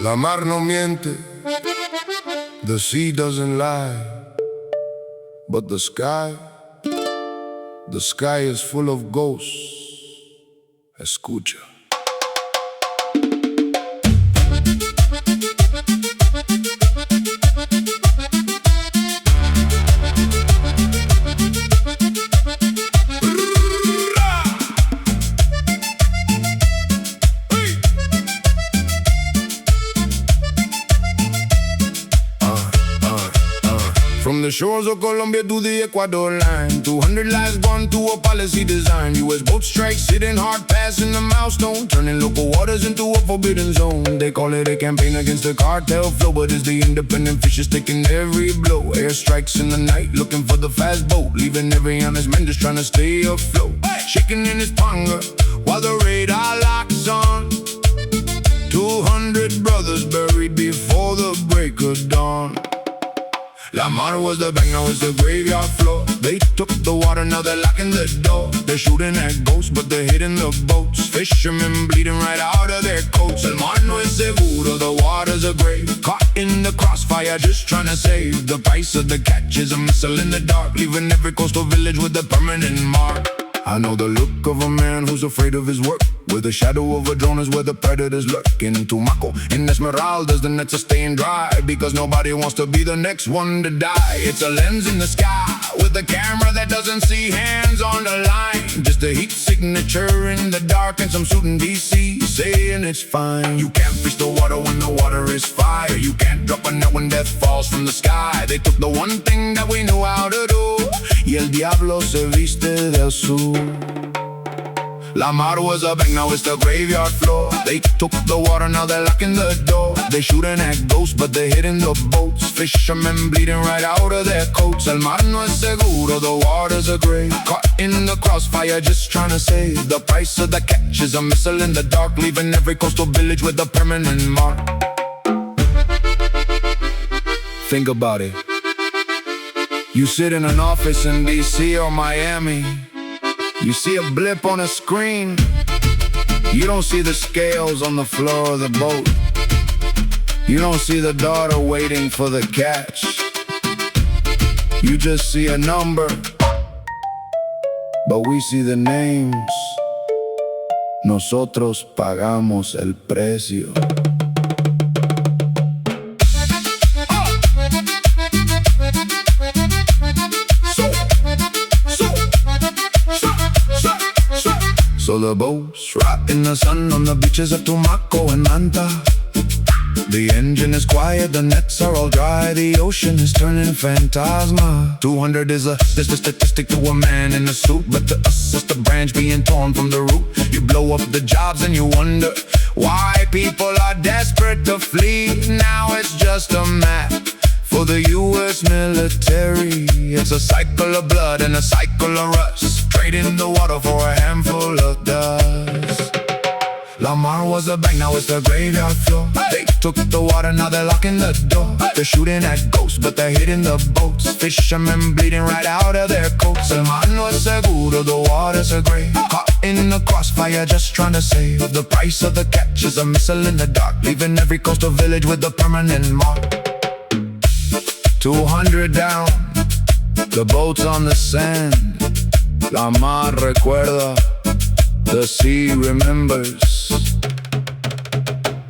La mar no miente, the sea doesn't lie, but the sky is full of ghosts. Escucha. From the shores of Colombia to the Ecuador line, 200 lives gone to a policy design. U.S. boat strikes hitting hard, passing the milestone, turning local waters into a forbidden zone. They call it a campaign against the cartel flow, but it's the independent fishers taking every blow. Airstrikes in the night, looking for the fast boat, leaving every honest man just trying to stay afloat. Shaking in his panga while the radar locks on. 200 brothers buried before the break of dawn. La mar was the bank, now it's the graveyard floor. They took the water, now they're locking the door. They're shooting at ghosts, but they're hitting the boats. Fishermen bleeding right out of their coats. El mar no es seguro, the water's a grave. Caught in the crossfire, just trying to save. The price of the catch is a missile in the dark, leaving every coastal village with a permanent mark. I know the look of a man who's afraid of his work, where the shadow of a drone is where the predators lurk. In Tumaco, in Esmeraldas, the nets are staying dry, because nobody wants to be the next one to die. It's a lens in the sky, with a camera that doesn't see hands on the line. Just a heat signature in the dark, and some suit in DC saying it's fine. You can't fish the water when the water is fire. You can't drop a net when death falls from the sky. They took the one thing that we knew how to do, y el Diablo se viste de azul. La mar was a bank, now it's the graveyard floor. They took the water, now they're locking the door. They shooting at ghosts, but they're hitting the boats. Fishermen bleeding right out of their coats. El mar no es seguro, the waters are gray. Caught in the crossfire, just trying to save. The price of the catch is a missile in the dark, leaving every coastal village with a permanent mark. Think about it. You sit in an office in DC or Miami. You see a blip on a screen. You don't see the scales on the floor of the boat. You don't see the daughter waiting for the catch. You just see a number, but we see the names. Nosotros pagamos el precio. So the boats rot in the sun on the beaches of Tumaco and Manta. The engine is quiet, the nets are all dry, the ocean is turning phantasma. 200 is just a statistic to a man in a suit, but to us it's the branch being torn from the root. You blow up the jobs and you wonder why people are desperate to flee. Now it's just a map for the U.S. military. It's a cycle of blood and a cycle of rust, trading the water for a handful of dust. La mar was a bank, now it's the graveyard floor. They took the water, now they're locking the door. They're shooting at ghosts, but they're hitting the boats. Fishermen bleeding right out of their coats. El mar no es seguro, the waters are gray. Caught in the crossfire, just trying to save. The price of the catch is a missile in the dark, leaving every coastal village with a permanent mark. 200 down, the boat's on the sand. La mar recuerda, the sea remembers,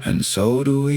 and so do we.